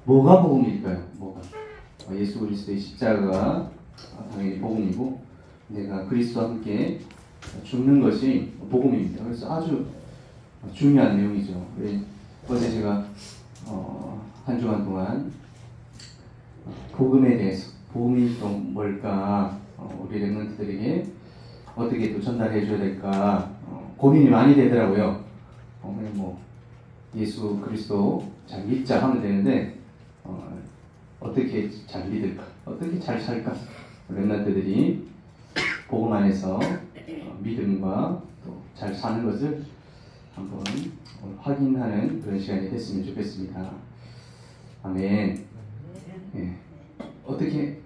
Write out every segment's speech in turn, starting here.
뭐가 복음일까요? 뭐가? 예수 그리스도의 십자가가 당연히 복음이고 내가 그리스도와 함께 죽는 것이 복음입니다. 그래서 아주 중요한 내용이죠. 어제 제가 한 주간 동안 복음에 대해서 복음이 또 뭘까 우리 렘넌트들에게 어떻게 또 전달해 줘야 될까 고민이 많이 되더라고요. 뭐 예수 그리스도 잘 믿자 하면 되는데 어떻게 잘 믿을까? 어떻게 잘 살까? 렘넌트들이 복음 안에서 믿음과 또 잘 사는 것을 한번 확인하는 그런 시간이 됐으면 좋겠습니다. 아멘. 예. 어떻게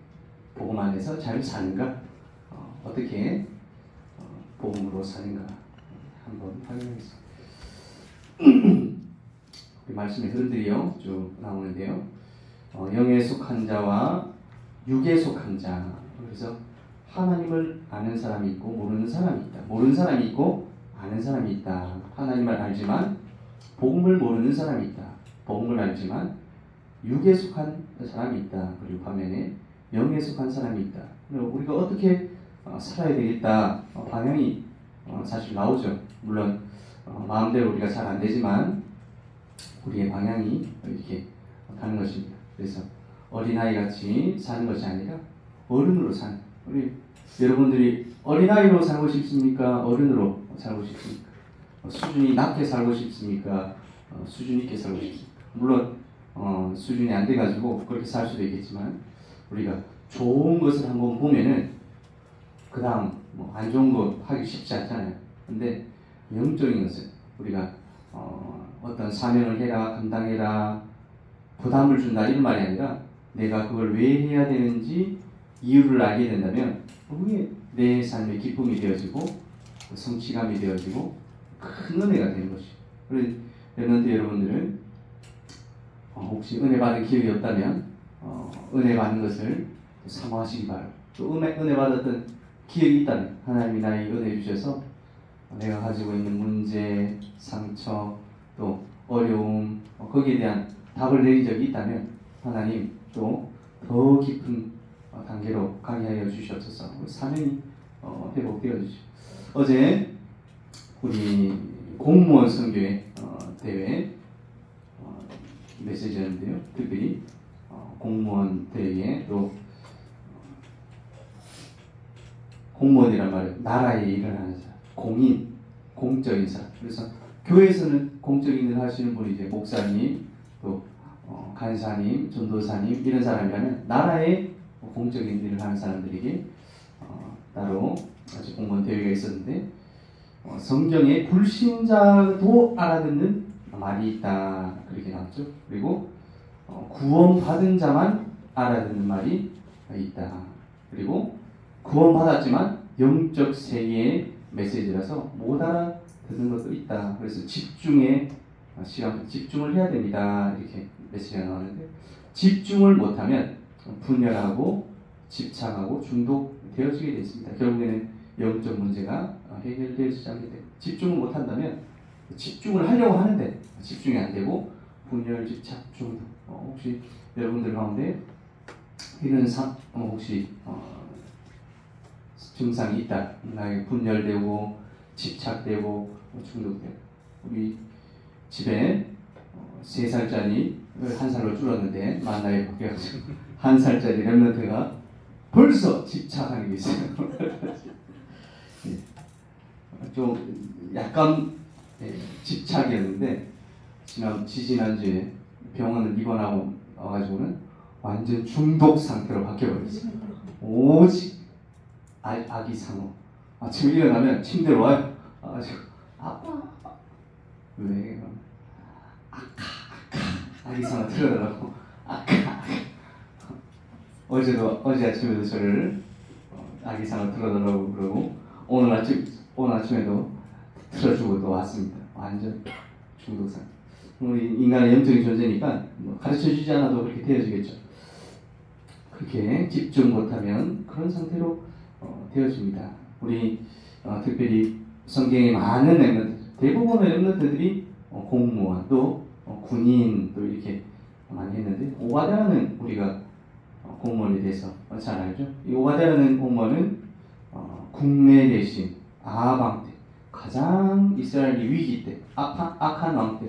복음 안에서 잘 사는가? 어떻게 복음으로 사는가? 한번 확인하겠습니다. 말씀의 흐름들이요 쭉 나오는데요. 영에 속한 자와 육에 속한 자. 그래서 하나님을 아는 사람이 있고 모르는 사람이 있다. 모르는 사람이 있고 아는 사람이 있다. 하나님을 알지만 복음을 모르는 사람이 있다. 복음을 알지만 육에 속한 사람이 있다. 그리고 반면에 영에 속한 사람이 있다. 우리가 어떻게 살아야 되겠다. 방향이 사실 나오죠. 물론 마음대로 우리가 잘 안 되지만 우리의 방향이 이렇게 가는 것입니다. 그래서 어린아이같이 사는 것이 아니라 어른으로 사는. 우리 여러분들이 어린아이로 살고 싶습니까? 어른으로 살고 싶습니까? 수준이 낮게 살고 싶습니까? 수준 있게 살고 싶습니까? 물론 수준이 안 돼가지고 그렇게 살 수도 있겠지만 우리가 좋은 것을 한번 보면은 그 다음 안 좋은 거 하기 쉽지 않잖아요. 근데 영적인 것은 우리가 어떤 사명을 해라, 감당해라, 부담을 준다 이런 말이 아니라 내가 그걸 왜 해야 되는지 이유를 알게 된다면 그게 내 삶의 기쁨이 되어지고 성취감이 되어지고 큰 은혜가 되는 것이죠. 그래서 렘넌트 여러분들은 혹시 은혜 받은 기억이 없다면 은혜 받는 것을 사모하시기 바랍니다. 또 은혜 받았던 기억이 있다면 하나님이 나에게 은혜 주셔서 내가 가지고 있는 문제, 상처, 또 어려움 거기에 대한 답을 내린 적이 있다면 하나님 또 더 깊은 단계로 가게 하여 주시옵소서. 사명이 회복되어 주시오. 어제 우리 공무원 선교회 대회 메시지였는데요. 특별히 공무원 대회에 또 공무원이란 말은 나라에 일을 하는 사람, 공인, 공적인 사람. 그래서 교회에서는 공적인 일을 하시는 분이 이제 목사님, 또 간사님, 전도사님 이런 사람이라면 나라에 공적인 일을 하는 사람들에게 따로 아주 공무원 대회가 있었는데 성경에 불신자도 알아듣는 말이 있다 그렇게 나왔죠. 그리고 구원받은 자만 알아듣는 말이 있다. 그리고 구원받았지만 영적 세계의 메시지라서 못 알아듣는 것도 있다. 그래서 집중의 시간, 집중을 해야 됩니다. 이렇게 메시지가 나왔는데 집중을 못하면 분열하고 집착하고 중독되어지게 되어 있습니다. 결국에는 영적 문제가 해결되어지지 않게 됩니다. 집중을 못한다면 집중을 하려고 하는데 집중이 안 되고 분열, 집착, 중독. 혹시 여러분들 가운데 이런 혹시 증상이 있다. 나에게 분열되고 집착되고 중독되고. 우리 집에 3살짜리 1살로 줄었는데 만 나이 바뀌어가지고 1살짜리 렘넌트가 벌써 집착하는 게 있어요. 좀 약간 집착이었는데 지지난주에 병원을 입원하고 와가지고는 완전 중독 상태로 바뀌어버렸어요. 오직 아기 상어. 아침에 일어나면 침대로 와요. 아빠 왜 아기 상어 틀어달라고 어제 아침에도 저를 아기 상어 틀어달라고 그러고 오늘 아침에도 틀어주고 또 왔습니다. 완전 중독 상태. 우리 인간의 영적인 존재니까 가르쳐주지 않아도 그렇게 되어지겠죠. 그렇게 집중 못하면 그런 상태로 되어집니다. 우리 특별히 성경에 많은 렘넌트, 대부분의 렘넌트들이 공무원 또 군인 또 이렇게 많이 했는데, 오바댜는 우리가 공무원에 대해서 잘 알죠. 이 오바댜라는 공무원은 국내 대신 아방 때, 가장 이스라엘이 위기 때, 악한 왕 때,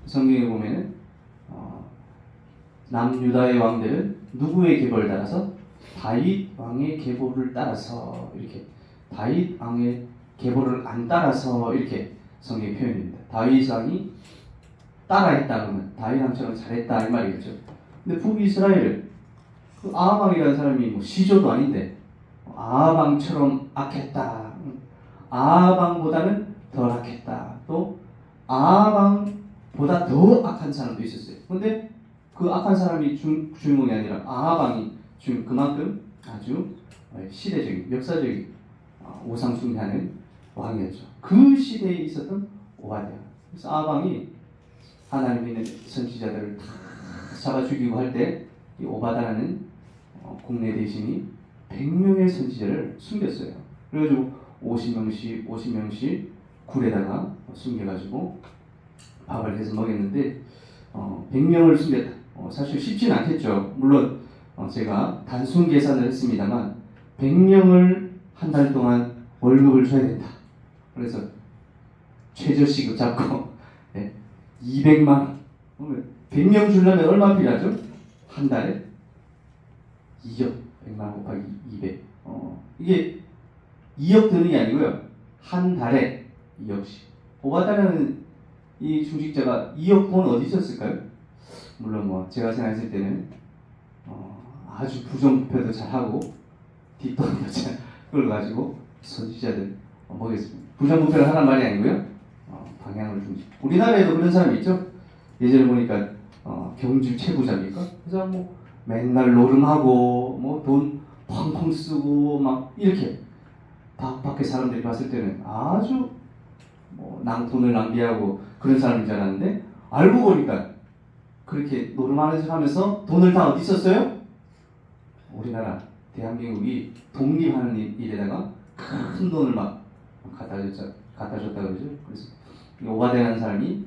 성경에 보면은 남유다의 왕들은 누구의 계보를 따라서? 다윗 왕의 계보를 따라서, 이렇게 다윗 왕의 계보를 안 따라서 이렇게 성경에 표현됩니다. 다윗 왕이 따라했다 그러면 다윗 왕처럼 잘했다 이 말이겠죠. 근데 북이스라엘은 그 아합왕이라는 사람이 뭐 시조도 아닌데 아합왕처럼 악했다, 아합왕보다는 덜 악했다, 또 아합왕보다 더 악한 사람도 있었어요. 근데 그 악한 사람이 주인공이 아니라 아합왕이 그만큼 아주 시대적인, 역사적인 우상 숭배하는 왕이었죠. 그 시대에 있었던 오바댜. 그래서 아합왕이 하나님 믿는 선지자들을 다 잡아 죽이고 할 때 이 오바댜라는 국내 대신이 100명의 선지자를 숨겼어요. 그래가지고 50명씩 굴에다가 숨겨가지고 밥을 해서 먹였는데 100명을 숨겼다. 사실 쉽지는 않겠죠. 물론 제가 단순 계산을 했습니다만 100명을 한 달 동안 월급을 줘야 된다. 그래서 최저시급 잡고 200만 원. 100명 주려면 얼마 필요하죠? 한 달에 2억. 100만 원 곱하기 200. 이게 2억 드는 게 아니고요. 한 달에 2억씩. 오바댜라는 이 중직자가 2억 돈 어디 있었을까요? 물론 뭐 제가 생각했을 때는 아주 부정부패도 잘하고 뒷돈도 잘 끌어가지고 선지자들 먹였습니다. 부정부패를 하란 말이 아니고요. 방향을 중지. 우리나라에도 그런 사람이 있죠. 예전에 보니까 경주 최부자입니까? 그래서 뭐 맨날 노름하고 뭐 돈 펑펑 쓰고 막 이렇게 밖에 사람들이 봤을 때는 아주 뭐 돈을 낭비하고 그런 사람인 줄 알았는데 알고 보니까 그렇게 노름하는 척 하면서 돈을 다 어디 썼어요? 우리나라 대한민국이 독립하는 일에다가 큰 돈을 막 갖다 줬다 그러죠. 그래서 오바댜라는 사람이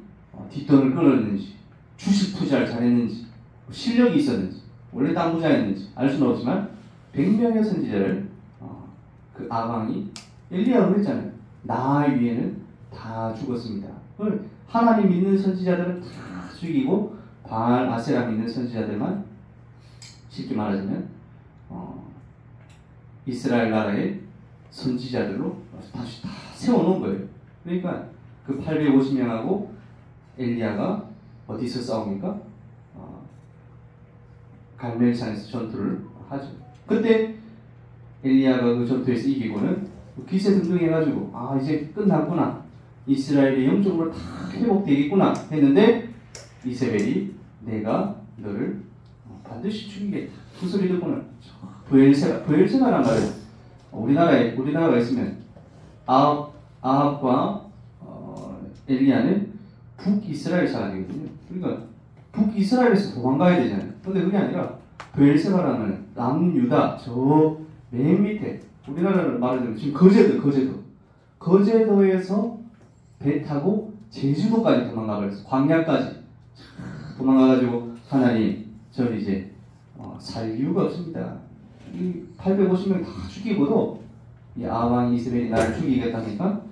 뒷돈을 끌어냈는지, 주식 투자를 잘했는지, 실력이 있었는지, 원래 땅 부자였는지 알 수는 없지만 100명의 선지자를 그 아방이 엘리야가 그랬잖아요. 나 위에는 다 죽었습니다. 하나님 믿는 선지자들은 다 죽이고 바알 아세라 믿는 선지자들만 쉽게 말하자면 이스라엘 나라의 선지자들로 다시 다 세워놓은 거예요. 그러니까 그 850명하고 엘리야가 어디서 싸웁니까? 갈멜산에서 전투를 하죠. 그때 엘리야가 그 전투에서 이기고는 기세등등해가지고 이제 끝났구나, 이스라엘의 영적으로 다 회복되겠구나 했는데 이세벨이 내가 너를 반드시 죽이겠다 그 소리 듣고는 브엘세바란 말을 우리나라가 있으면 아합과 엘리야는 북이스라엘 사람이거든요. 그러니까 북이스라엘에서 도망가야 되잖아요. 근데 그게 아니라 브엘세바라는 남유다 저 맨 밑에, 우리나라를 말하자면 지금 거제도에서 배 타고 제주도까지 도망가버렸어. 광야까지 도망가가지고 하나님 저는 이제 살 이유가 없습니다. 이 850명 다 죽이고도 이 아왕 이스라엘이 나를 죽이겠다니까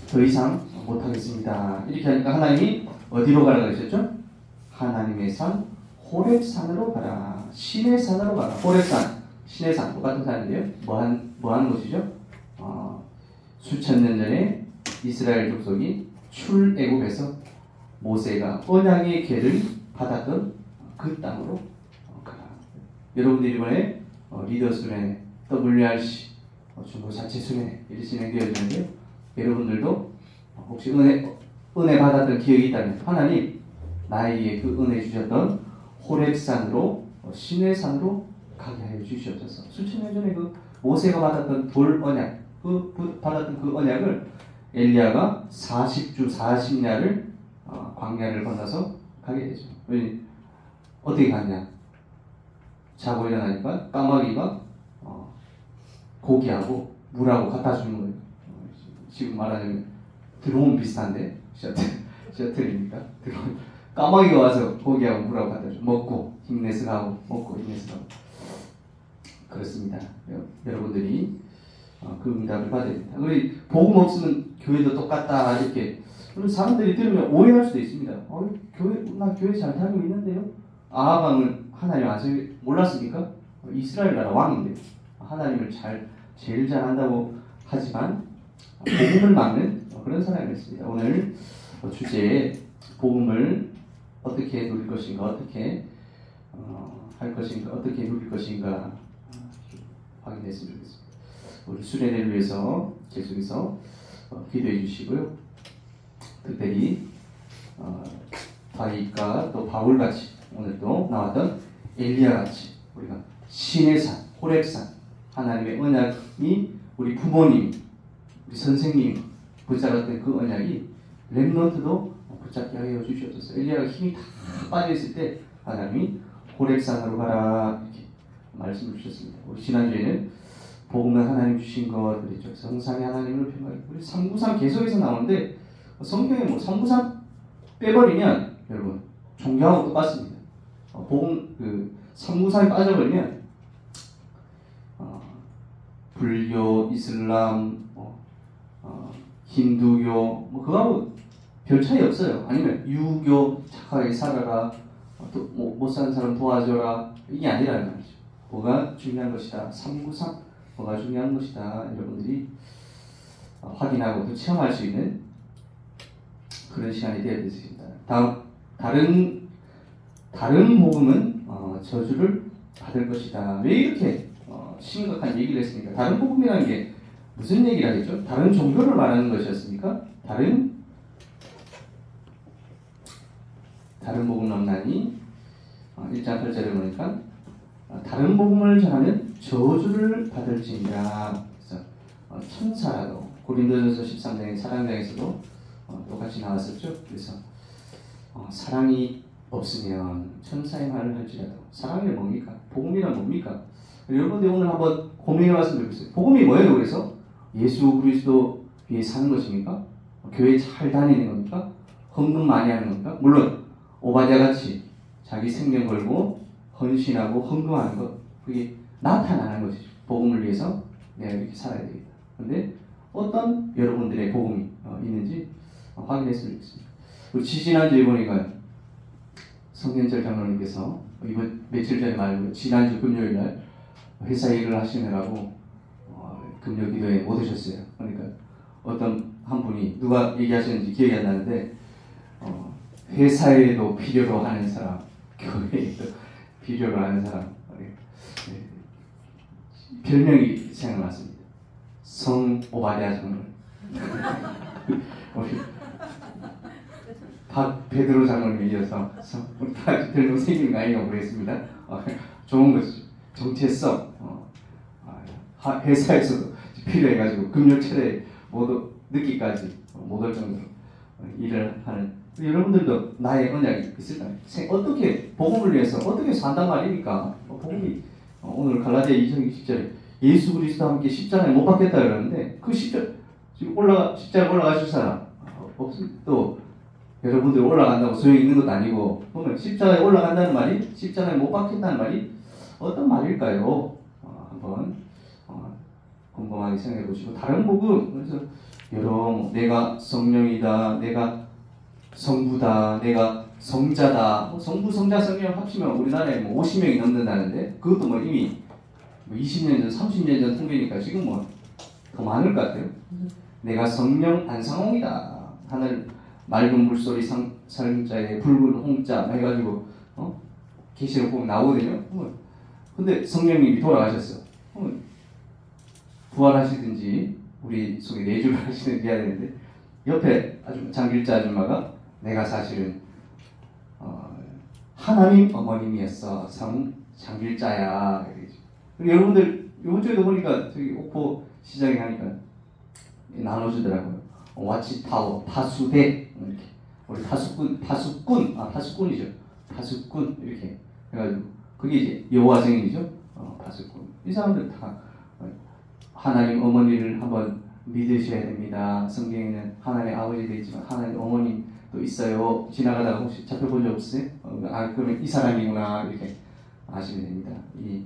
더 이상 못하겠습니다. 이렇게 하니까 하나님이 어디로 가라 그러셨죠? 하나님의 산 호렙산으로 가라. 신의 산으로 가라. 호렙산, 신의 산 똑같은 산인데요. 뭐하는 곳이죠? 수천 년 전에 이스라엘 족속이 출애굽에서 모세가 언약의 계를 받았던 그 땅으로 가라. 여러분들이 이번에 리더수련회, WRC, 중고 자체 수련회 이렇게 진행되어지는데요. 여러분들도 혹시 은혜 받았던 기억이 있다면 하나님 나에게 그 은혜 주셨던 호렙산으로 신의 산으로 가게 하여 주시옵소서. 수천 년 전에 그 모세가 받았던 돌 언약, 받았던 그 언약을 엘리야가 40주 40야를 광야를 건너서 가게 되죠. 어떻게 갔냐? 자고 일어나니까 까마귀가 고기하고 물하고 갖다 주는 거예요. 지금 말하자면 드론 비슷한데 셔틀입니까? 드론. 까마귀가 와서 고기하고 물하고 갖다 줘. 먹고 힘내서 가고 먹고 힘내서 가고. 그렇습니다. 여러분들이 그 응답을 받아야 됩니다. 우리 복음 없으면 교회도 똑같다 이렇게 사람들이 들으면 오해할 수도 있습니다. 나 교회 잘 다니고 있는데요. 아하방은 하나님 아직 몰랐습니까? 이스라엘 나라 왕인데 하나님을 제일 잘 안다고 하지만 복음을 막는 그런 사람이었습니다. 오늘 주제에 복음을 어떻게 누릴 것인가, 어떻게 할 것인가, 어떻게 누릴 것인가 확인했으면 좋겠습니다. 우리 수련회를 위해서 계속해서 기도해 주시고요. 특별히 다윗과 또 바울같이 오늘 또 나왔던 엘리야같이 우리가 신의 산, 호렙산 하나님의 언약이 우리 부모님, 우리 선생님 붙잡았던 그 언약이 렘넌트도 붙잡게 하여 주시옵소서. 엘리야가 힘이 다 빠져있을 때 하나님이 호렙산으로 가라 이렇게 말씀을 주셨습니다. 우리 지난주에는 복음은 하나님 주신 것 그랬죠. 성삼위 하나님을 평가하고 우리 393 계속해서 나오는데 성경에 뭐 393 빼버리면 여러분 종교하고 똑같습니다. 복음 393이 빠져버리면 불교, 이슬람, 힌두교 그거하고 별 차이 없어요. 아니면 유교 착하게 살아라, 또 못 사는 사람 도와줘라 이게 아니라는 말이죠. 뭐가 중요한 것이다. 393 뭐가 중요한 것이다. 여러분들이 확인하고 또 체험할 수 있는 그런 시간이 되어야 되겠습니다. 다른 복음은 저주를 받을 것이다. 왜 이렇게 심각한 얘기를 했습니까? 다른 복음이라는 게 무슨 얘기를 하겠죠? 다른 종교를 말하는 것이었습니까? 다른 복음 없나니 1장 8절에 보니까 다른 복음을 전하면 저주를 받을지니라. 그래서 천사라도 고린도전서 13장의 사랑장에서도 똑같이 나왔었죠. 그래서 사랑이 없으면 천사의 말을 할지라도 사랑이 뭡니까? 복음이란 뭡니까? 여러분들 오늘 한번 고민해 봤으면 좋겠어요. 복음이 뭐예요? 그래서 예수 그리스도 위해 사는 것입니까? 교회 잘 다니는 겁니까? 헌금 많이 하는 겁니까? 물론 오바댜같이 자기 생명 걸고 헌신하고 헌금하는 것 그게 나타나는 것이죠. 복음을 위해서 내가 이렇게 살아야 되겠다. 그런데 어떤 여러분들의 복음이 있는지 확인했으면 좋겠습니다. 그리고 지지난주에 보니까 성현철 장로님께서 이번 며칠 전에 말고 지난주 금요일날 회사 일을 하시느라고 금요 기도에 못 오셨어요. 그러니까 어떤 한 분이 누가 얘기하셨는지 기억이 안 나는데 회사에도 필요로 하는 사람, 교회에도 필요로 하는 사람 별명이 생각났습니다. 성 오바댜 장로. 박 베드로 장로님에 이어서 우리 다 별명 생긴 거 아니냐고 모르겠습니다. 좋은 것이죠. 정체성. 회사에서도 필요해가지고 금요철에 모두 늦기까지 못 올 정도로 일을 하는 여러분들도 나의 언약이 있을까요? 어떻게 복음을 위해서 어떻게 산단 말입니까? 복음이 오늘 갈라디아 2장 20절에 예수 그리스도와 함께 십자가에 못 박혔다 그러는데 그 십자가 올라가실 사람 없습니다. 또 여러분들 올라간다고 소용이 있는 것도 아니고 보면 십자가에 올라간다는 말이 십자가에 못 박힌다는 말이 어떤 말일까요? 한번 곰곰하게 생각해 보시고 다른 복음 그래서 여러분 내가 성령이다, 내가 성부다, 내가 성자다, 성부, 성자, 성령 합치면 우리나라에 50명이 넘는다는데 그것도 이미 20년 전, 30년 전 통계니까 지금 더 많을 것 같아요. 내가 성령 안상홍이다. 하늘 맑은 물소리 살자에 붉은 홍자 해가지고 계시록 보면 나오거든요. 근데 성령님이 돌아가셨어. 부활하시든지 우리 속에 내주를 하시든지 해야 되는데 옆에 장길자 아줌마가 내가 사실은 하나님 어머님이었어. 장길자야. 여러분들 이번 주에도 보니까 저기 옥포 시장에 가니까 나눠주더라고요. 와치타워, 파수대 이렇게 우리 파수꾼이죠. 파수꾼 이렇게 해가지고 그게 이제 여호와 증인이죠. 파수꾼. 이 사람들 다 하나님 어머니를 한번 믿으셔야 됩니다. 성경에는 하나님의 아버지도 있지만 하나님 어머님 또 있어요. 지나가다가 혹시 잡혀본 적 없으세요? 그러면 이 사람이구나 이렇게 아시면 됩니다. 이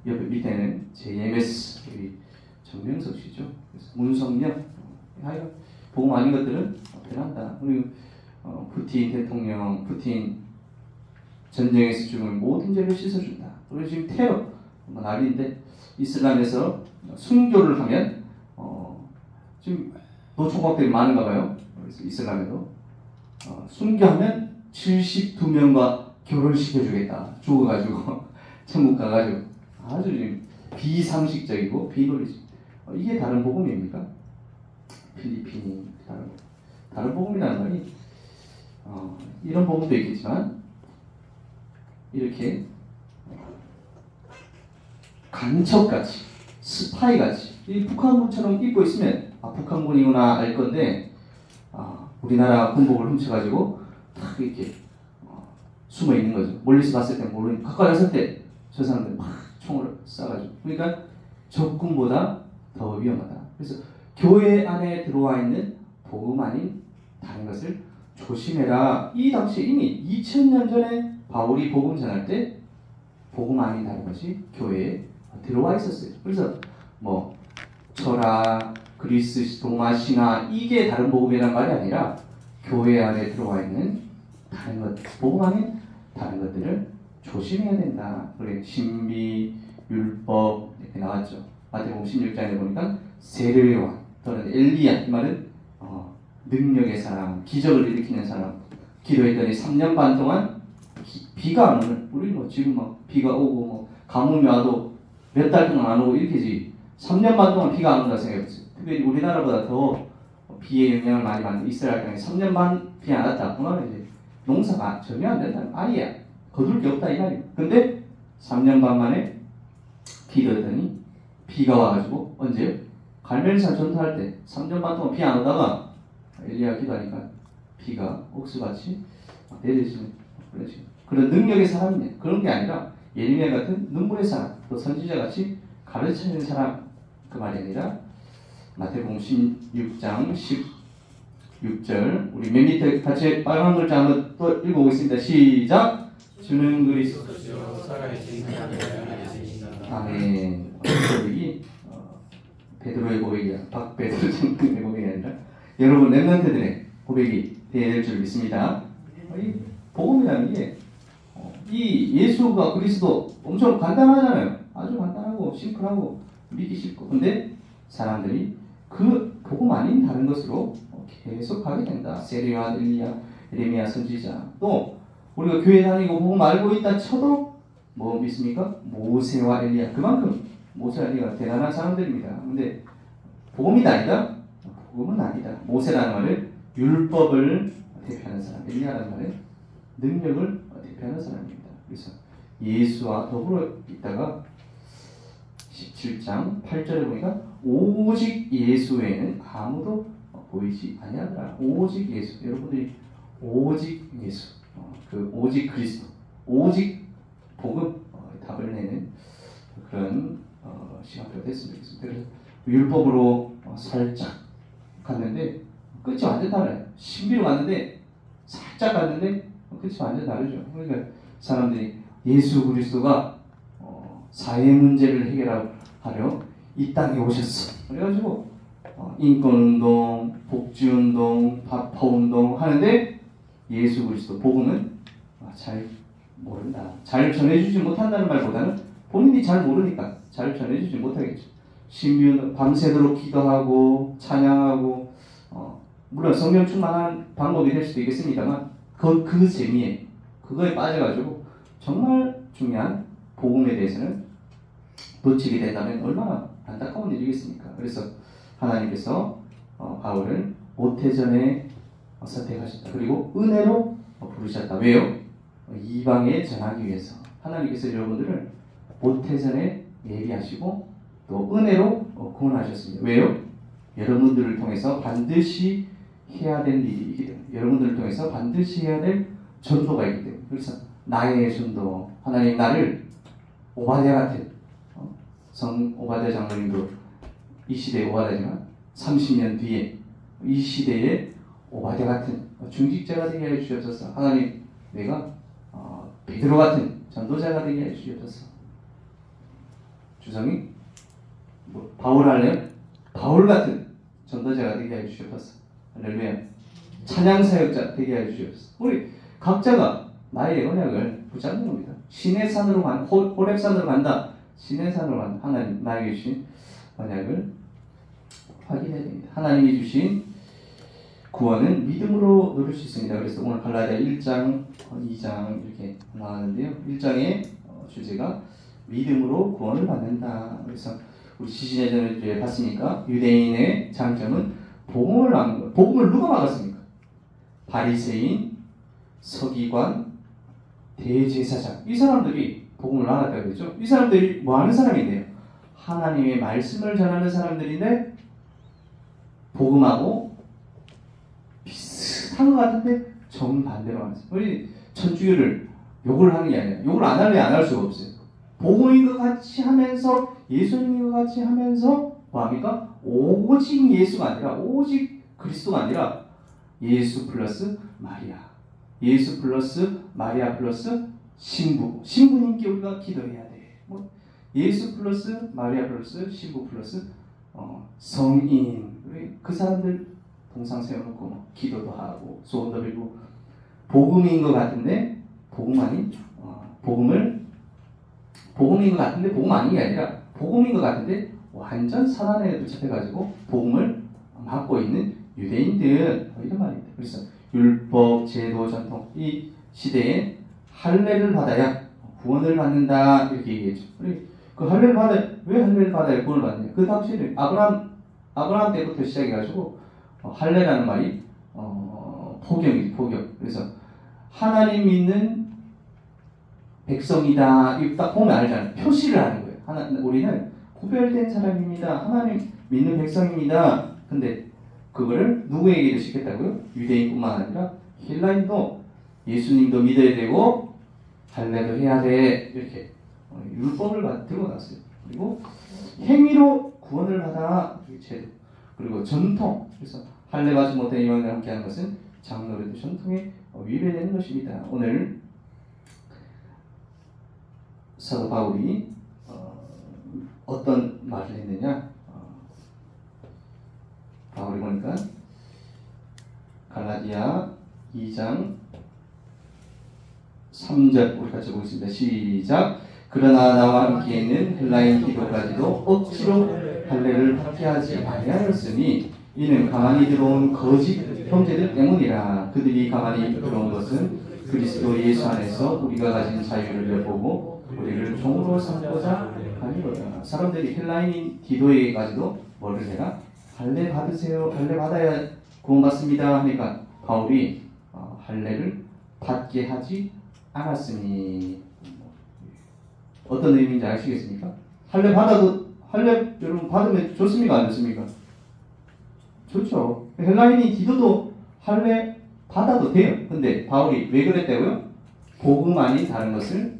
옆에 밑에는 JMS 우리 정명석 씨죠. 그래서 문성명 하여간 복음 아닌 것들은 변한다. 그리고 푸틴 대통령, 푸틴 전쟁에서 죽은 모든 죄를 씻어준다. 그리고 지금 테러 난리인데 이슬람에서 순교를 하면 지금 노총각들이 많은가 봐요. 그래서 이슬람에도 순교하면 72명과 결혼시켜주겠다. 죽어가지고 천국 가가지고 아주 지금 비상식적이고 비논리적. 이게 다른 복음입니까? 필리핀이 다른 복음이라는 말이 이런 복음도 있겠지만 이렇게 간첩같이 스파이같이 이 북한군처럼 입고 있으면 북한군이구나 알 건데 우리나라 군복을 훔쳐가지고 탁 이렇게 숨어 있는 거죠. 멀리서 봤을 때 모르니까 가까이 갔을 때 저 사람들 막 총을 쏴가지고 그러니까 적군보다 더 위험하다. 그래서 교회 안에 들어와 있는 복음 아닌 다른 것을 조심해라. 이 당시에 이미 2000년 전에 바울이 복음 전할 때 복음 아닌 다른 것이 교회에 들어와 있었어요. 그래서 뭐 철학, 그리스 동화 신화 이게 다른 복음이라는 말이 아니라 교회 안에 들어와 있는 다른 것, 복음 아닌 다른 것들을 조심해야 된다. 그래 신비, 율법 이렇게 나왔죠. 마태복음 16장에 보니까 세례요한 또는 엘리야 이 말은 능력의 사람, 기적을 일으키는 사람. 기도했더니 3년 반 동안 비가 안 오는. 우리 뭐 지금 막 비가 오고 뭐 가뭄이 와도 몇 달 동안 안 오고 이렇게지. 3년 반 동안 비가 안 온다 생각해보세요. 특별히 우리나라보다 더 비의 영향을 많이 받는 이스라엘 땅에 3년 반 비 안 왔다. 그 말은 이제 농사가 전혀 안 된다는 말이야. 거둘 게 없다 이 말이야. 근데 3년 반 만에 기도했더니 비가 와가지고 언제요? 갈멜산 전투할 때 3년 반 동안 비 안 오다가 엘리야 기도하니까 비가 옥수같이 내려지는 그런 능력의 사람이네. 그런 게 아니라 예레미야 같은 눈물의 사람, 또 선지자같이 가르치는 사람 그 말이 아니라 마태복음 16장 16절 우리 맨 밑에 같이 빨간 글자 한번 또 읽어보겠습니다. 시작! 주는 그리스도 살아계신 하나님의 아멘. 고백이 베드로의 고백이야. 박베드로 장군의 고백이 아니라 여러분 렘넌트들의 고백이 되어야 될 줄 믿습니다. 이 복음이라는 게 이 예수가 그리스도 엄청 간단하잖아요. 아주 간단하고 심플하고 믿기 쉽고 근데 사람들이 그 복음 아닌 다른 것으로 계속 가게 된다. 세례요한, 엘리야, 예레미야 선지자 또 우리가 교회 다니고 복음 알고 있다 쳐도 뭐 믿습니까? 모세와 엘리야 그만큼 모세와 엘리야가 대단한 사람들입니다. 근데 복음이 아니다? 복음은 아니다. 모세라는 말은 율법을 대표하는 사람, 엘리야라는 말은 능력을 대표하는 사람입니다. 그래서 예수와 더불어 있다가 17장 8절에 보니까 오직 예수 외에는 아무도 보이지 아니하더라. 오직 예수. 여러분들이 오직 예수, 그 오직 그리스도, 오직 복음 답을 내는 그런 시간표가 됐으면 좋겠습니다. 그래서 율법으로 살짝 갔는데 끝이 완전 달라요. 신비로 갔는데 살짝 갔는데 끝이 완전 다르죠. 그러니까 사람들이 예수 그리스도가 사회 문제를 해결하려 이 땅에 오셨어. 그래가지고 인권운동, 복지운동, 파파운동 하는데 예수 그리스도 복음은 잘 모른다. 잘 전해주지 못한다는 말보다는 본인이 잘 모르니까 잘 전해주지 못하겠죠. 신비운동 밤새도록 기도하고 찬양하고 물론 성경 충만한 방법이 될 수도 있겠습니다만 그 재미에 그거에 빠져가지고 정말 중요한 복음에 대해서는 놓치게 된다면 얼마나 안타까운 일이겠습니까? 그래서 하나님께서 바울을 모태전에 선택하셨다. 그리고 은혜로 부르셨다. 왜요? 이방에 전하기 위해서. 하나님께서 여러분들을 모태전에 예비하시고 또 은혜로 구원하셨습니다. 왜요? 여러분들을 통해서 반드시 해야 될 일이기 때문에 여러분들을 통해서 반드시 해야 될 전도가 있기 때문에 그래서 나의 전도 하나님 나를 오바댜 같은 성 오바댜 장로님도 이 시대의 오바댜지만 30년 뒤에 이 시대의 오바댜 같은 중직자가 되게 해 주시옵소서. 하나님, 내가 베드로 같은 전도자가 되게 해 주시옵소서. 주성이 바울 할래요? 바울 같은 전도자가 되게 해 주시옵소서. 할렐루야. 찬양 사역자 되게 해 주시옵소서. 우리 각자가 나의 언약을 붙잡는 겁니다. 신의 산으로 호렙산으로 간다. 신의 산으로 간다. 하나님 나에게 주신 언약을 확인해야 됩니다. 하나님이 주신 구원은 믿음으로 누릴 수 있습니다. 그래서 오늘 갈라디아 1장, 2장 이렇게 나왔는데요. 1장의 주제가 믿음으로 구원을 받는다. 그래서 우리 지지내전을 봤으니까 유대인의 장점은 복음을 막는 거예요. 복음을 누가 막았습니까? 바리새인, 서기관, 대제사장. 이 사람들이 복음을 막았다고 그랬죠. 이 사람들이 뭐 하는 사람인데요? 하나님의 말씀을 전하는 사람들인데 복음하고 비슷한 것 같은데 정반대로 하는 사람. 우리 천주교를 욕을 하는 게 아니라 욕을 안 할래 안 할 수가 없어요. 복음인 것 같이 하면서 예수님인 것 같이 하면서 뭐합니까? 오직 예수가 아니라 오직 그리스도가 아니라 예수 플러스 마리아, 예수 플러스 마리아 플러스 신부님께 우리가 기도해야 돼. 뭐 예수 플러스 마리아 플러스 신부 플러스 성인. 그 사람들 동상 세워놓고 뭐 기도도 하고 소원도 빌고 복음인 것 같은데 복음 아닌 복음인 것 같은데 복음 아닌 게 아니라 복음인 것 같은데 완전 사단에 붙잡혀가지고 복음을 막고 있는 유대인들 이런 말입니다. 그래서 율법, 제도, 전통 이 시대에 할례를 받아야 구원을 받는다 이렇게 얘기했죠. 그 할례를 받아야 왜 할례를 받아야 구원을 받느냐? 그 당시에는 아브라함 때부터 시작해가지고 할례라는 말이 포경이죠. 포경. 그래서 하나님 믿는 백성이다. 이거 딱 보면 알잖아요. 표시를 하는 거예요. 우리는 구별된 사람입니다. 하나님 믿는 백성입니다. 근데 그거를 누구에게도 시켰다고요? 유대인뿐만 아니라 헬라인도 예수님도 믿어야 되고 할례도 해야 돼. 이렇게 율법을 들고 났어요. 그리고 행위로 구원을 받아 제도. 그리고 전통. 그래서 할례 받지 못한 이방인과 함께하는 것은 장로들의 전통에 위배되는 것입니다. 오늘 사도 바울이 어떤 말을 했느냐? 바울이 보니까 갈라디아 2장 3절 우리 같이 보겠습니다. 시작. 그러나 나와 함께 있는 헬라인 기도까지도 억지로 할례를 받게 하지 아니하였으니 이는 가만히 들어온 거짓 형제들 때문이라. 그들이 가만히 들어온 것은 그리스도 예수 안에서 우리가 가진 자유를 엿보고 우리를 종으로 삼고자 하니로다. 사람들이 헬라인 디도에게까지도 뭐를 해라? 할례 받으세요. 할례 받아야 구원받습니다. 하니까 바울이 할례를 받게 하지 않았으니 어떤 의미인지 아시겠습니까? 할례 여러분 받으면 좋습니까? 안 좋습니까? 좋죠. 헬라인이 디도도 할례 받아도 돼요. 근데 바울이 왜 그랬다고요? 복음 아닌 다른 것을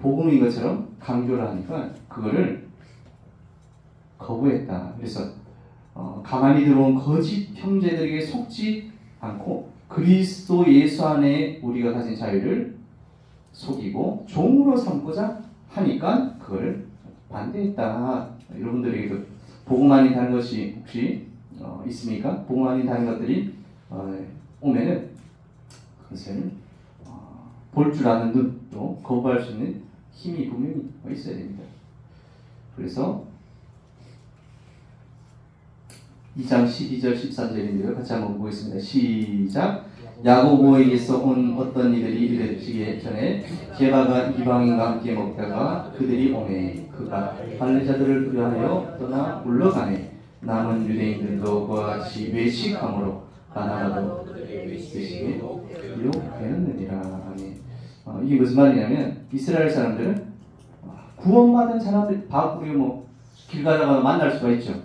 복음인 것처럼 강조를 하니까 그거를 거부했다. 그래서 가만히 들어온 거짓 형제들에게 속지 않고 그리스도 예수 안에 우리가 가진 자유를 속이고 종으로 삼고자 하니까 그걸 반대했다. 여러분들에게도 복음 아닌 다른 것이 혹시 있습니까? 복음 아닌 다른 것들이 오면은 그것을 볼 줄 아는 눈도 거부할 수 있는 힘이 분명히 있어야 됩니다. 그래서 2장 12절 13절인데요. 같이 한번 보겠습니다. 시작. 야고보에게서 온 어떤 이들이 이르시기 전에 게바가 이방인과 함께 먹다가 그들이 오매 그가 할례자들을 두려하여 떠나 물러가네. 남은 유대인들도 그와 같이 외식함으로 바나바도 외식에 유혹되었느니라. 이게 무슨 말이냐면 이스라엘 사람들은 구원받은 사람들 우리 길 가다가 만날 수가 있죠.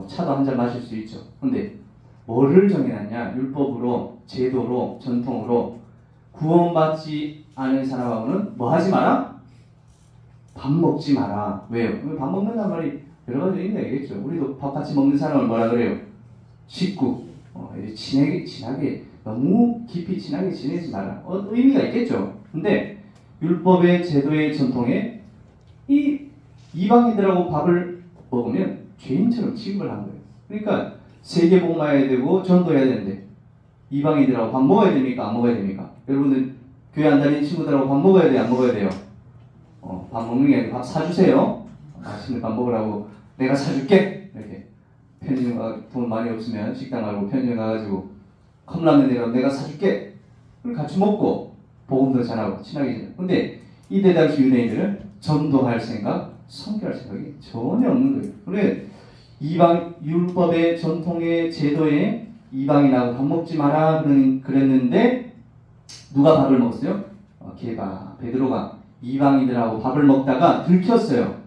차도 한잔 마실 수 있죠. 근데 뭐를 정해놨냐? 율법으로, 제도로, 전통으로 구원받지 않은 사람하고는 뭐 하지 마라? 밥 먹지 마라. 왜요? 밥 먹는단 말이 여러 가지 의미가 있겠죠. 우리도 밥 같이 먹는 사람을 뭐라 그래요? 식구. 친하게 너무 깊이 친하게 지내지 마라. 의미가 있겠죠. 근데 율법의 제도의 전통에 이 이방인들하고 밥을 먹으면 죄인처럼 취급을 한 거예요. 그러니까 세계복음화해야 되고 전도해야 되는데 이방인들하고 밥 먹어야 됩니까? 안 먹어야 됩니까? 여러분들 교회 안 다니는 친구들하고 밥 먹어야 돼요? 안 먹어야 돼요? 밥 먹는 게 아니라 밥 사주세요. 맛있는 밥 먹으라고 내가 사줄게. 이렇게 편의점 돈 많이 없으면 식당 말고 편의점 가가지고 컵라면 내가 사줄게. 그걸 같이 먹고 복음도 전하고 친하게 지내고. 근데 이때 당시 유대인들은 전도할 생각, 선교할 생각이 전혀 없는 거예요. 그래 이방 율법의 전통의 제도에 이방인하고 밥 먹지 마라 그랬는데 누가 밥을 먹었어요? 베드로가 이방인들하고 밥을 먹다가 들켰어요.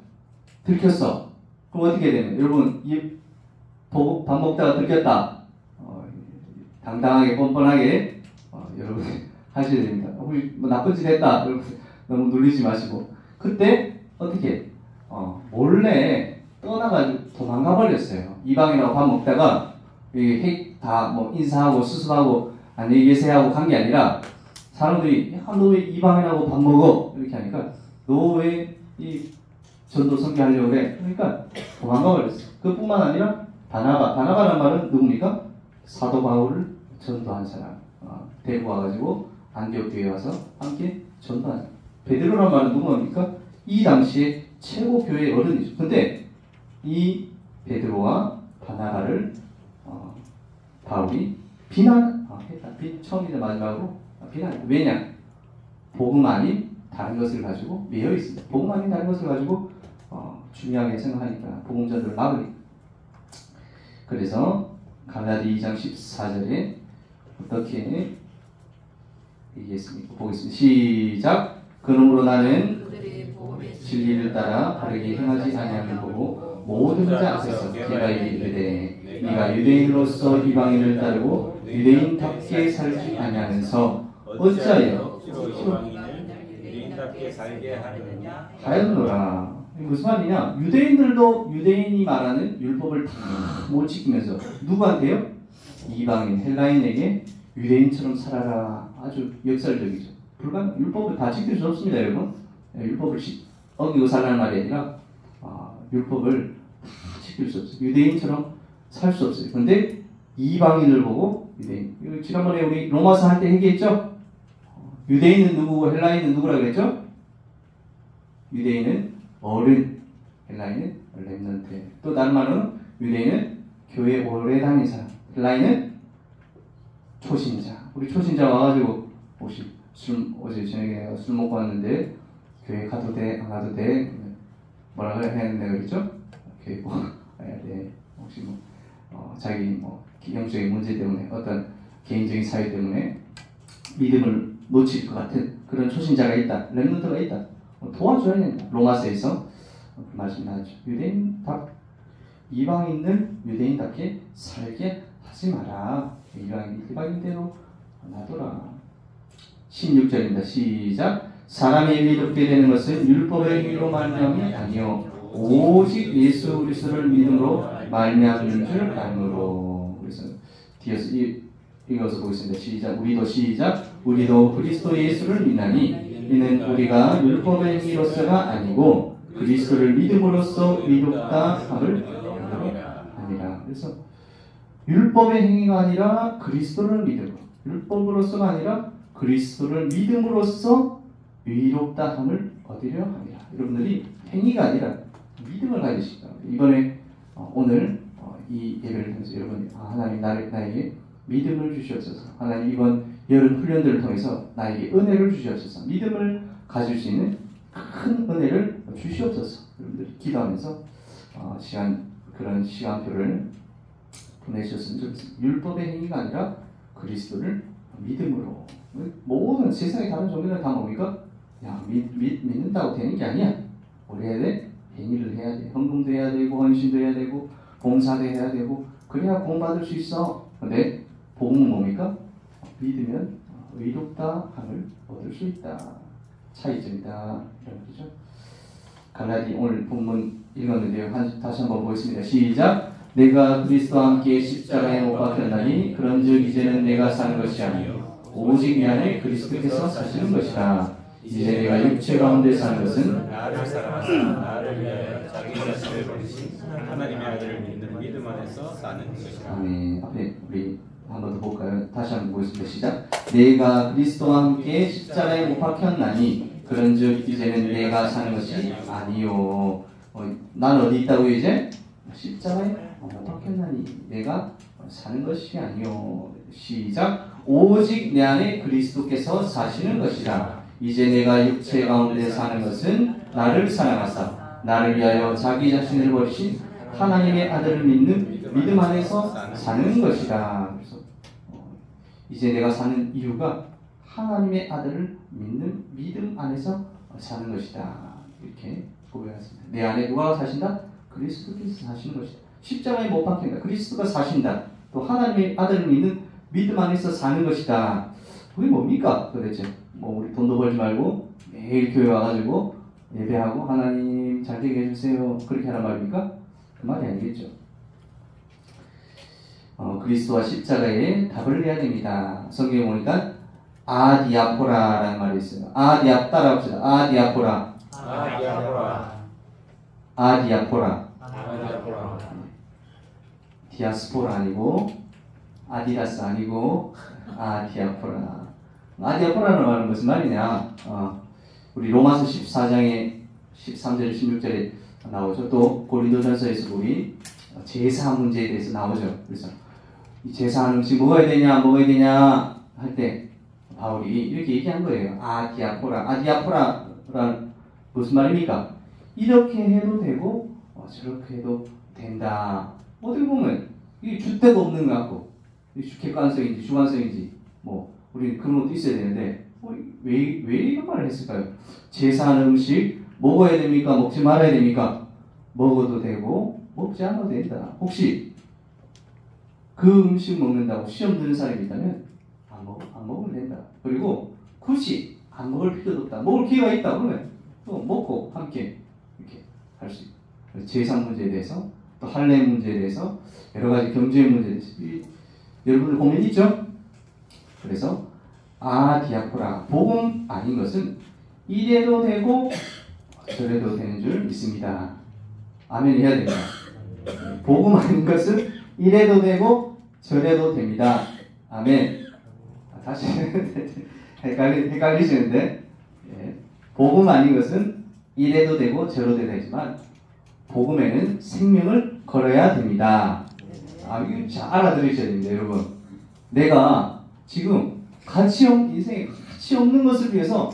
들켰어. 그럼 어떻게 되면 여러분 밥 먹다가 들켰다. 당당하게 뻔뻔하게 여러분 하셔야 됩니다. 우리 뭐 나쁜 짓 했다. 여러분 너무 놀리지 마시고 그때 어떻게 몰래 떠나가지고 도망가 버렸어요. 이방인하고 밥 먹다가 다 뭐 인사하고 수습하고 안녕히 계세요 하고 간 게 아니라 사람들이 야, 너 왜 이방인하고 밥 먹어? 이렇게 하니까 너 왜 이 전도 선교하려고 그래? 그러니까 도망가 버렸어요. 그뿐만 아니라 바나바란 말은 누굽니까? 사도 바울을 전도한 사람 데리고 와가지고 안디옥 교회에 와서 함께 전도한 사람. 베드로란 말은 누굽니까? 이 당시에 최고 교회의 어른이죠. 근데 이 베드로와 바나바를 바울이 비난했다. 처음이자 마지막으로 비난했다. 왜냐? 복음 아닌 다른 것을 가지고 매여 있습니다. 복음 아닌 다른 것을 가지고 중요하게 생각하니까 복음 전도를 막으니까. 그래서 갈라디 2장 14절에 어떻게 얘기했습니까? 보겠습니다. 시작. 그러므로 나는 진리를 따라 바르게 행하지 아니함을 보고 모든 자 앞에서 내가 이르되 네가 유대인으로서 이방인을 따르고 유대인답게 살지 아니하면서 어찌하여 유대인답게 살게 하느냐 하였노라. 무슨 말이냐? 유대인들도 유대인이 말하는 율법을 다 못 지키면서 누구한테요? 이방인 헬라인에게 유대인처럼 살아라. 아주 역설적이죠. 율법을 다 지킬 수 없습니다, 여러분. 율법을 어기고 살라는 말이 아니라 율법을 다 지킬 수 없어요. 유대인처럼 살 수 없어요. 그런데 이방인을 보고 유대인. 지난번에 우리 로마서 할 때 얘기했죠? 유대인은 누구고 헬라인은 누구라 그랬죠? 유대인은 어른, 헬라인은 렘넌트. 또 다른 말은 유대인은 교회 오래 다닌 사람, 헬라인은 초신자. 우리 초신자 와가지고 혹시 어제 저녁에 술 먹고 왔는데 교회 가도 돼? 안 가도 돼? 뭐라고 해야 되는데 그랬죠? 교회 꼭 가야 돼. 혹시 자기 영적인 문제 때문에 어떤 개인적인 사유 때문에 믿음을 놓칠 것 같은 그런 초신자가 있다. 렘넌트가 있다. 도와줘야 된다. 로마서에서 그 말씀 나왔죠. 이방인을 유대인답게 살게 하지 마라. 이방인대로 놔둬라. 16절입니다. 시작. 사람이 믿게 되는 것은 율법의 행위로 말미암이 아니요 오직 예수 그리스도를 믿음으로 말미암는 줄 알므로. 그래서 뒤에서 이어서 보겠습니다. 시작. 우리도 그리스도 예수를 믿나니 이는 우리가 율법의 행위로서가 아니고 그리스도를 믿음으로써 의롭다 함을 아니라. 그래서 율법의 행위가 아니라 그리스도를 믿음으로, 율법으로서가 아니라 그리스도를 믿음으로써 의롭다 함을 얻으려 합니다. 여러분들이 행위가 아니라 믿음을 가지시다. 이번에 오늘 이 예배를 통해서 여러분이 하나님 나에게 믿음을 주시옵소서. 하나님 이번 여름 훈련들을 통해서 나에게 은혜를 주시옵소서. 믿음을 가질 수 있는 큰 은혜를 주시옵소서. 여러분들이 기도하면서 그런 시간표를 보내주셨으면 좋겠습니다. 율법의 행위가 아니라 그리스도를 믿음으로. 모든 세상의 다른 종교는 다 뭡니까? 믿는다고 되는 게 아니야. 뭘 해야 돼? 행위를 해야 돼. 헌금도 해야 되고 헌신도 해야 되고 봉사도 해야 되고 그래야 구원받을 수 있어. 근데 복음은 뭡니까? 믿으면 의롭다 함을 얻을 수 있다. 차이점이다. 이런 거죠. 갈라디 오늘 본문 읽었는데요. 다시 한번 보겠습니다. 시작. 내가 그리스도와 함께 십자가에 못 박혔나니 그런즉 이제는 내가 사는 것이 아니요 오직 내 안에 그리스도께서 사시는 것이라. 이제 내가 육체 가운데 사는 것은 나를 사랑하사 나를 위하여 자기 자신을 버리신 하나님의 아들을 믿는 믿음 안에서 사는 것이라. 아멘. 앞에 우리 한 번 더 볼까요? 다시 한번 보겠습니다. 시작. 내가 그리스도와 함께 십자가에 못 박혔나니 그런즉 이제는 내가 사는 것이 아니요. 난 어디 있다고요 이제? 십자가에 못 박혔나니 내가 사는 것이 아니요. 시작. 오직 내 안에 그리스도께서 사시는 것이라. 이제 내가 육체 가운데 사는 것은 나를 사랑하사 나를 위하여 자기 자신을 버리신 하나님의 아들을 믿는 믿음 안에서 사는 것이다. 그래서 이제 내가 사는 이유가 하나님의 아들을 믿는 믿음 안에서 사는 것이다. 이렇게 고백했습니다. 내 안에 누가 사신다? 그리스도께서 사시는 것이다. 십자가에 못 박힌다. 그리스도가 사신다. 또 하나님의 아들을 믿는 믿음 안에서 사는 것이다. 그게 뭡니까 도대체? 우리 돈도 벌지 말고 매일 교회 와가지고 예배하고 하나님 잘 되게 해주세요. 그렇게 하란 말입니까? 그 말이 아니겠죠. 그리스도와 십자가에 답을 내야 됩니다. 성경에 보니까 아디아포라라는 말이 있어요. 따라합시다. 아디아포라. 디아스포라 아니고 아디다스 아니고 아디아포라. 아디아포라는 말은 무슨 말이냐? 우리 로마서 14장에 13절 16절에 나오죠. 또 고린도전서에서 우리 제사 문제에 대해서 나오죠. 그래서 이 제사하는 음식 먹어야 되냐 할 때 바울이 이렇게 얘기한 거예요. 아디아포라란 무슨 말입니까? 이렇게 해도 되고 저렇게 해도 된다. 어떻게 보면 이게 줏대도 없는 것 같고 주객관성인지 주관성인지 우리 그런 것도 있어야 되는데 왜 이런 말을 했을까요? 제사하는 음식 먹어야 됩니까? 먹지 말아야 됩니까? 먹어도 되고 먹지 않아도 된다. 혹시 그 음식 먹는다고 시험 드는 사람이 있다면 안 먹으면 된다. 그리고 굳이 안 먹을 필요도 없다. 먹을 기회가 있다 그러면 또 먹고 함께 이렇게 할 수 있다. 제사 문제에 대해서 또 할례 문제에 대해서 여러 가지 경제의 문제에 대해서 여러분들 고민 있죠? 그래서 디아포라 복음 아닌 것은 이래도 되고 저래도 되는 줄 믿습니다. 아멘 해야 됩니다. 복음 아닌 것은 이래도 되고 저래도 됩니다. 아멘. 다시 헷갈리시는데 복음 아닌 것은 이래도 되고 저래도 되지만 복음에는 생명을 걸어야 됩니다. 이거 잘 알아들으셔야 됩니다. 여러분 내가 지금 인생에 가치 없는 것을 위해서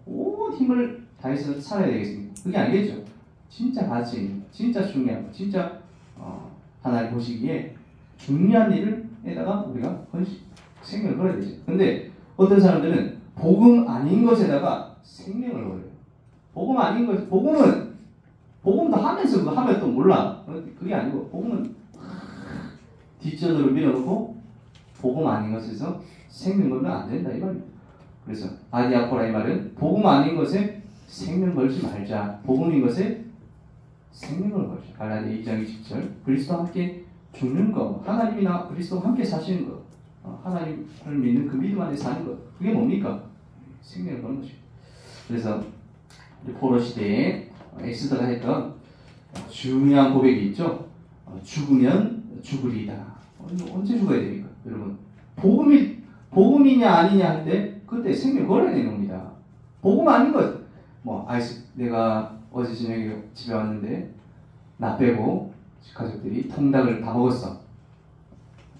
온 힘을 다해서 살아야 되겠습니까? 그게 아니겠죠. 진짜 가치, 진짜 중요한 거, 진짜 하나님 보시기에 중요한 일에다가 우리가 생명을 걸어야 되죠. 근데 어떤 사람들은 복음 아닌 것에다가 생명을 걸어요. 복음 아닌 것, 복음도 하면서 그거 하면 또 몰라. 그게 아니고 복음은 뒷전으로 밀어놓고 복음 아닌 것에서 생명 걸면 안 된다 이 말입니다. 그래서 아디아포라 이 말은 복음 아닌 것에 생명 걸지 말자. 복음인 것에 생명을 걸자. 갈라디아 2장 20절 그리스도와 함께 죽는 것, 하나님이나 그리스도와 함께 사시는 것, 하나님을 믿는 그 믿음 안에 사는 것, 그게 뭡니까? 생명을 거는 것입니다. 그래서 포로 시대에 엑스더가 했던 중요한 고백이 있죠. 죽으면 죽으리다. 언제 죽어야 됩니까? 여러분 복음이냐 아니냐 할 때 그때 생명 걸어야 되는 겁니다. 복음 아닌 것 내가 어제 저녁에 집에 왔는데 나 빼고 가족들이 통닭을 다 먹었어.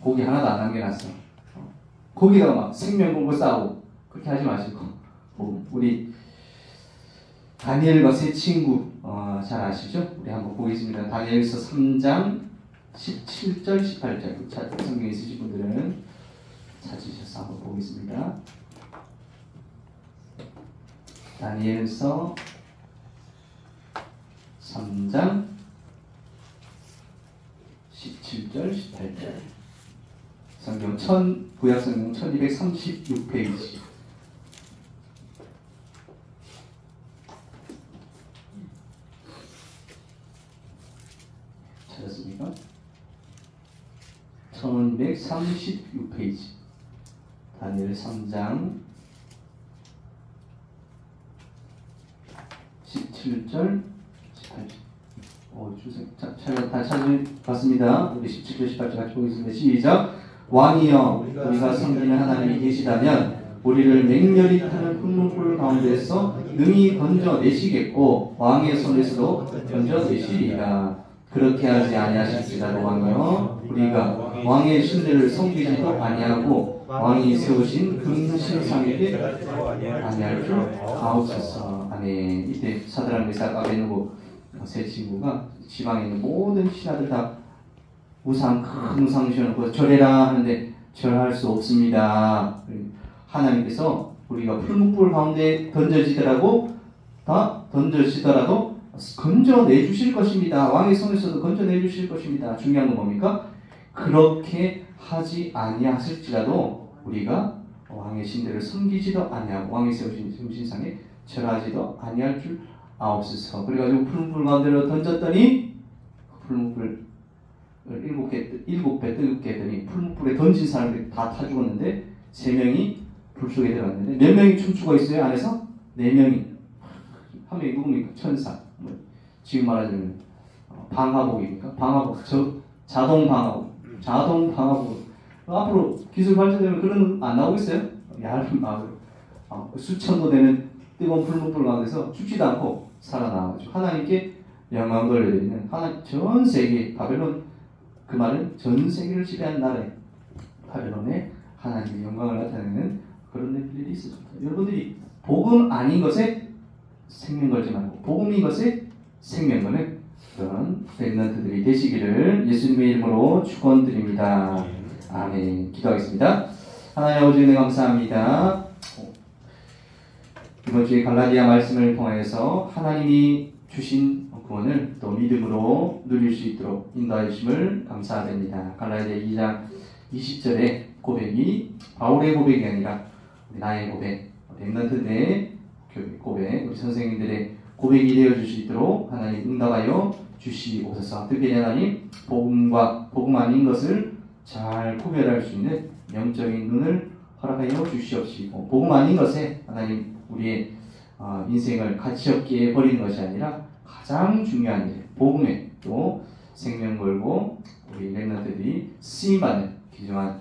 고기 하나도 안 남겨놨어. 거기다가 막 생명 걸고 싸우고 그렇게 하지 마시고 우리 다니엘과 세 친구 잘 아시죠? 우리 한번 보겠습니다. 다니엘서 3장 17절 18절 성경에 있으신 분들은 찾으셔서 한번 보겠습니다. 다니엘서 3장 17절 18절 성경 구약성경 1236페이지 찾았습니까? 336페이지. 다니엘 3장 17절 18절. 다 찾아봤습니다. 우리 17절 18절 같이 보겠습니다. 시작. 왕이여, 우리가 섬기는 하나님이 계시다면 우리를 맹렬히 타는 흙문불 가운데서 능히 건져내시겠고 왕의 손에서도 건져내시리라. 그렇게 하지 아니하실지라도 왕이여, 우리가 왕의 신들을 섬기지도 아니하고 왕이 세우신 금신상에게 아니할 줄 아옵소서. 아멘. 이때 사드락 메삭 아베느고 세 친구가 지방에 있는 모든 신하들 다 우상, 큰 우상 씌워놓고 절해라 하는데 절할 수 없습니다. 하나님께서 우리가 풀무불 가운데 던져지더라도 건져내 주실 것입니다. 왕의 손에서도 건져내 주실 것입니다. 중요한 건 뭡니까? 그렇게 하지 아니하실지라도 우리가 왕의 신들을 섬기지도 아니하고 왕이 세우신 금신상에 절하지도 아니할 줄 아옵소서. 그래가지고 풀무불 가운데로 던졌더니 풀무불 7배 뜨겁게 했더니 풀무불에 던진 사람들이 다 타 죽었는데 3명이 불 속에 들어갔는데 몇 명이 춤추고 있어요? 안에서? 4명이. 한 명이 누굽니까? 천사. 지금 말하자면 방화복입니까? 방화복. 자동 방화복. 앞으로 기술 발전되면 그런 안 나오겠어요? 얇은 마음으로 수천도 되는 뜨거운 풀무불 가운데서 죽지도 않고 살아나와가지고 하나님께 영광 돌려드리는 하나님 전 세계 바벨론, 그 말은 전 세계를 지배한 나라에 바벨론에 하나님의 영광을 나타내는 그런 일들이 있었습니다. 여러분들이 복음 아닌 것에 생명 걸지 말고 복음인 것에 생명 거는 그런 렘넌트들이 되시기를 예수님의 이름으로 축원드립니다. 아멘. 기도하겠습니다. 하나님 아버지 은혜 감사합니다. 이번 주에 갈라디아 말씀을 통하여서 하나님이 주신 구원을 또 믿음으로 누릴 수 있도록 인도해 주심을 감사드립니다. 갈라디아 2장 20절의 고백이 바울의 고백이 아니라 나의 고백, 렘넌트들의 고백, 우리 선생님들의 고백이 되어 줄 수 있도록 하나님 응답하여 주시옵소서. 특별히 하나님 복음 아닌 것을 잘 구별할 수 있는 영적인 눈을 허락하여 주시옵시고, 복음 아닌 것에 하나님 우리의 인생을 가치 없게 버리는 것이 아니라 가장 중요한 일, 복음에 또 생명 걸고 우리 렘넌트들이 쓰임받는 귀중한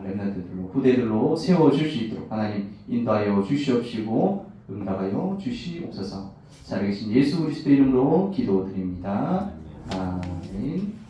렘넌트들로 후대들로 세워줄 수 있도록 하나님 인도하여 주시옵시고 응답하여 주시옵소서. 살아계신 예수 그리스도 이름으로 기도드립니다. 아멘.